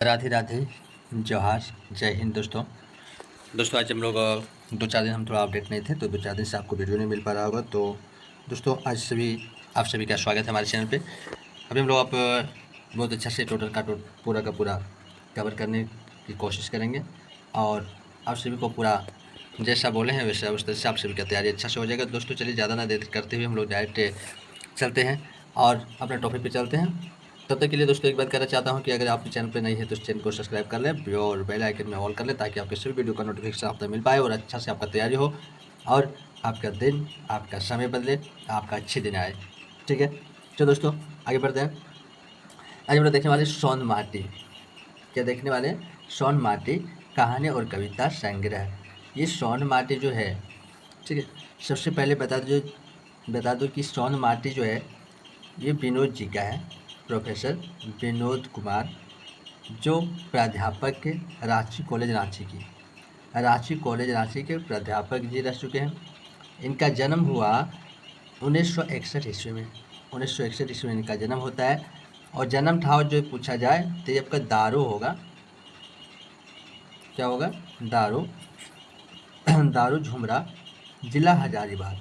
राधे राधे, जोहार, जय हिंद दोस्तों। आज हम लोग 2-4 दिन हम थोड़ा अपडेट नहीं थे, तो 2-4 दिन से आपको वीडियो नहीं मिल पा रहा होगा। तो दोस्तों आज आप सभी का स्वागत है हमारे चैनल पे। अभी हम लोग बहुत अच्छा से टोटल का पूरा का पूरा कवर करने की कोशिश करेंगे और आप सभी को पूरा जैसा बोले हैं वैसा उस तरह से आप सभी का तैयारी अच्छा से हो जाएगा। दोस्तों चलिए ज़्यादा ना देर करते हुए हम लोग डायरेक्ट चलते हैं और अपने टॉपिक पे चलते हैं। तब तक के लिए दोस्तों एक बात कहना चाहता हूं कि अगर आप चैनल पे नहीं है तो इस चैनल को सब्सक्राइब कर लें और बेल आइकन में ऑल कर लें, ताकि आपके सभी वीडियो का नोटिफिकेशन आप तक मिल पाए और अच्छा से आपका तैयारी हो और आपका दिन, आपका समय बदले, आपका अच्छे दिन आए। ठीक है, चलो दोस्तों आगे बढ़ते हैं। आज हम लोग देखने वाले सोन माटी। क्या देखने वाले? सोन माटी कहानी और कविता संग्रह। ये सोन माटी जो है, ठीक है, सबसे पहले बता दो कि सोन माटी जो है ये विनोद जी का है, प्रोफेसर विनोद कुमार, जो प्राध्यापक के रांची कॉलेज रांची के प्राध्यापक जी रह चुके हैं। इनका जन्म हुआ 1961 ईस्वी में। 1961 ईस्वी में इनका जन्म होता है और जन्म ठाव जो पूछा जाए तो ये आपका दारू होगा। क्या होगा? दारू दारू झुमरा, जिला हजारीबाग।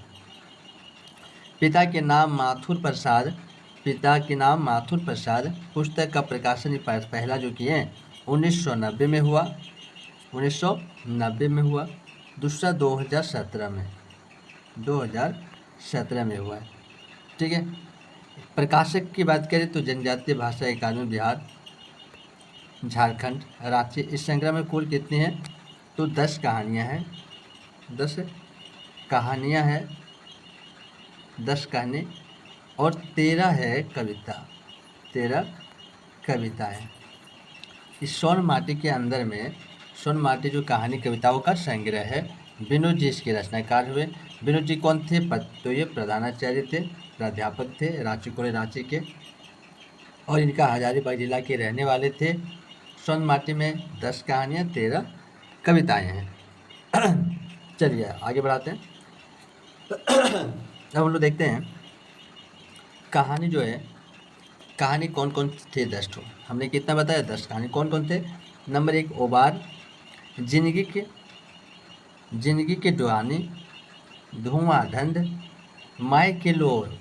पिता के नाम माथुर प्रसाद। पुस्तक का प्रकाशन पहला जो किए 1990 में हुआ। 1990 में हुआ। दूसरा 2017 में हुआ है। ठीक है, प्रकाशक की बात करें तो जनजातीय भाषा अकादमी बिहार झारखंड रांची। इस संग्रह में कुल कितनी हैं? तो 10 कहानियाँ हैं। 10 कहानियाँ हैं, 10 कहानी और 13 है कविता। 13 कविताएं। इस सोन माटी के अंदर में सोन माटी जो कहानी कविताओं का संग्रह है। विनोद जी इसके रचनाकार हुए। विनोद जी कौन थे? तो ये प्रधानाचार्य थे, प्राध्यापक थे रांची कॉलेज रांची के, और इनका हजारीबाग जिला के रहने वाले थे। सोन माटी में 10 कहानियाँ, 13 कविताएं हैं। चलिए आगे बढ़ाते हैं। अब हम लोग देखते हैं कहानी जो है, कहानी कौन कौन थे? 10 ठो। हमने कितना बताया? 10 कहानी। कौन कौन थे? नंबर 1 ओबार, जिंदगी के डुआनी, धुआंधंध, माय के लोर,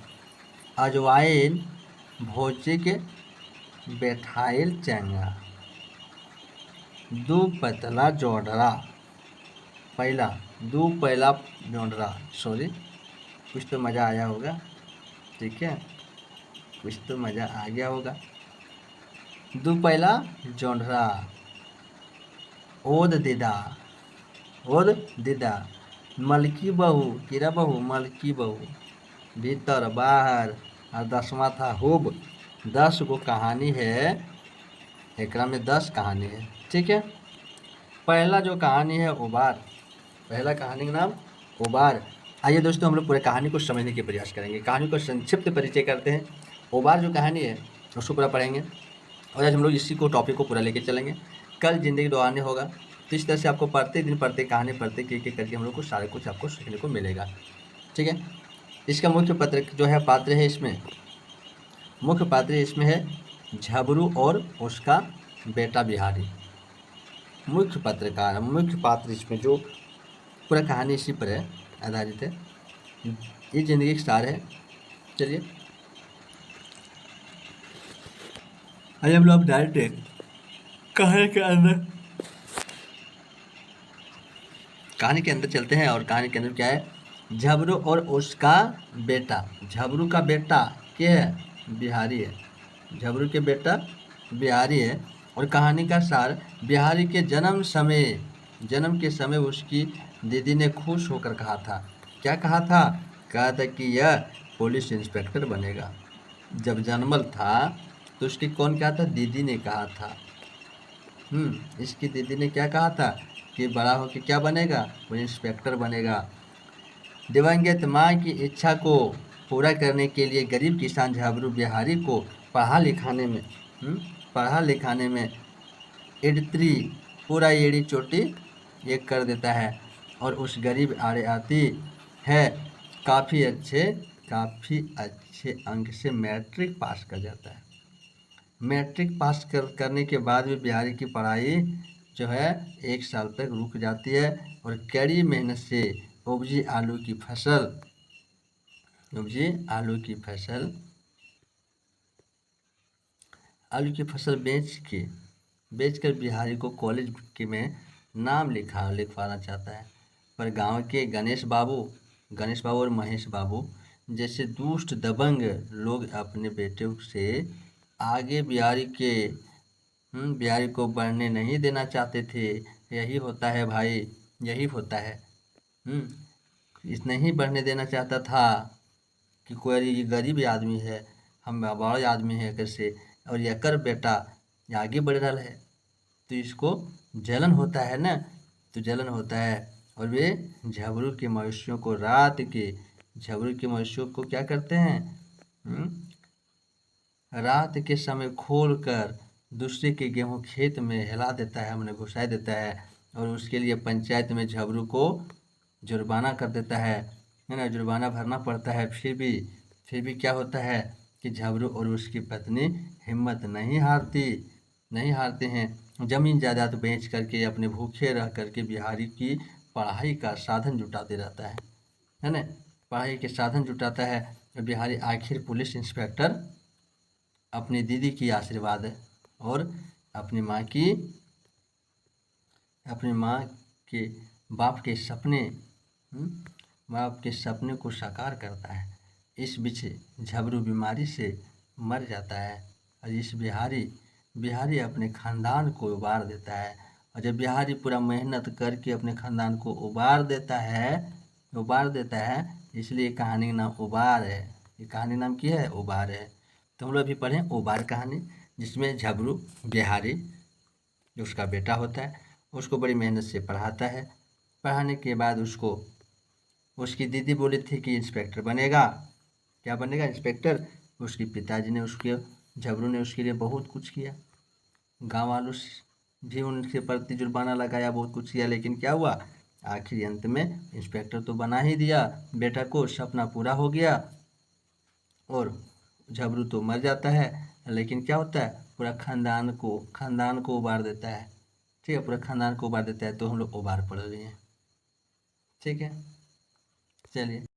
अजवाइन, भोजे के बैठाइल चंगा, दू पतला जोड़रा। पहला दू पहला जोड़रा, सॉरी, कुछ तो मज़ा आया होगा। ठीक है, कुछ तो मज़ा आ गया होगा। दू पहला जोड़रा, ओद दिदा, मलकी बहू, किरा बहू, मलकी बहू, भीतर बाहर, और 10वां था हुब। 10 गो कहानी है, एकरा में 10 कहानी है। ठीक है, पहला जो कहानी है ओबार, पहला कहानी का नाम ओबार। आइए दोस्तों हम लोग पूरे कहानी को समझने की प्रयास करेंगे। कहानी को संक्षिप्त परिचय करते हैं। ओबार जो कहानी है उसको पूरा पढ़ेंगे और आज हम लोग इसी को टॉपिक को पूरा लेके चलेंगे। कल जिंदगी दौड़ाने होगा, तो इस तरह से आपको पढ़ते कहानी पढ़ते एक करके हम लोग को सारे कुछ आपको सीखने को मिलेगा। ठीक है, इसका मुख्य पात्र है इसमें है झबरू और उसका बेटा बिहारी। मुख्य पात्र इसमें जो पूरा कहानी इसी पर है, आधारित है। ये जिंदगी का सार है। चलिए आइए हम लोग डायरेक्ट कहानी के अंदर चलते हैं। और कहानी के अंदर क्या है? झबरू और उसका बेटा। झबरू का बेटा क्या है? बिहारी है। झबरू के बेटा बिहारी है। और कहानी का सार, बिहारी के जन्म के समय उसकी दीदी ने खुश होकर कहा था। क्या कहा था? कहा था कि यह पुलिस इंस्पेक्टर बनेगा। जब जन्मल था तो उसकी कौन कहा था? दीदी ने कहा था। इसकी दीदी ने क्या कहा था कि बड़ा होकर क्या बनेगा? वो इंस्पेक्टर बनेगा। दिवंगत माँ की इच्छा को पूरा करने के लिए गरीब किसान झबरू बिहारी को पढ़ा लिखाने में इडत्री पूरा एड़ी चोटी ये कर देता है और उस गरीब आड़े आती है काफ़ी अच्छे अंक से मैट्रिक पास कर जाता है। मैट्रिक पास करने के बाद भी बिहारी की पढ़ाई जो है 1 साल तक रुक जाती है और कड़ी मेहनत से उपजी आलू की फसल बेचकर बिहारी को कॉलेज के में नाम लिखवाना चाहता है। पर गांव के गणेश बाबू और महेश बाबू जैसे दुष्ट दबंग लोग अपने बेटे से आगे बिहारी को बढ़ने नहीं देना चाहते थे। यही होता है भाई, यही होता है। इस नहीं बढ़ने देना चाहता था कि कोई ये गरीब आदमी है, हम बड़ा आदमी है कैसे, और ये कर बेटा आगे बढ़ रहा है तो इसको जलन होता है ना, तो जलन होता है। और वे झबरू के मवेशियों को क्या करते हैं, रात के समय खोल कर दूसरे के गेहूं खेत में हिला देता है, हमने घुसा देता है, और उसके लिए पंचायत में झबरू को जुर्माना कर देता है ना, जुर्माना भरना पड़ता है। फिर भी क्या होता है कि झबरू और उसकी पत्नी हिम्मत नहीं हारते हैं। जमीन जायदाद बेच करके अपने भूखे रह करके बिहारी की पढ़ाई का साधन जुटाते रहता है ना, पढ़ाई के साधन जुटाता है। बिहारी आखिर पुलिस इंस्पेक्टर अपनी दीदी की आशीर्वाद और अपनी माँ के बाप के सपने को साकार करता है। इस बीच झबरू बीमारी से मर जाता है और इस बिहारी अपने खानदान को उबार देता है। और जब बिहारी पूरा मेहनत करके अपने खानदान को उबार देता है, इसलिए कहानी का नाम उबार है। ये कहानी नाम की है, उबार है। तो हम लोग अभी पढ़ें उबार कहानी, जिसमें झबरू बिहारी जो उसका बेटा होता है उसको बड़ी मेहनत से पढ़ाता है। पढ़ाने के बाद उसकी दीदी बोली थी कि इंस्पेक्टर बनेगा। क्या बनेगा? इंस्पेक्टर। उसके पिताजी ने झबरू ने उसके लिए बहुत कुछ किया, गांव वालों भी उनके प्रति जुर्माना लगाया, बहुत कुछ किया, लेकिन क्या हुआ, आखिर अंत में इंस्पेक्टर तो बना ही दिया बेटा को, सपना पूरा हो गया और झबरू तो मर जाता है। लेकिन क्या होता है, पूरा खानदान को उबार देता है। ठीक है, पूरा खानदान को उबार देता है। तो हम लोग उबार पढ़ रहे हैं। ठीक है, चलिए।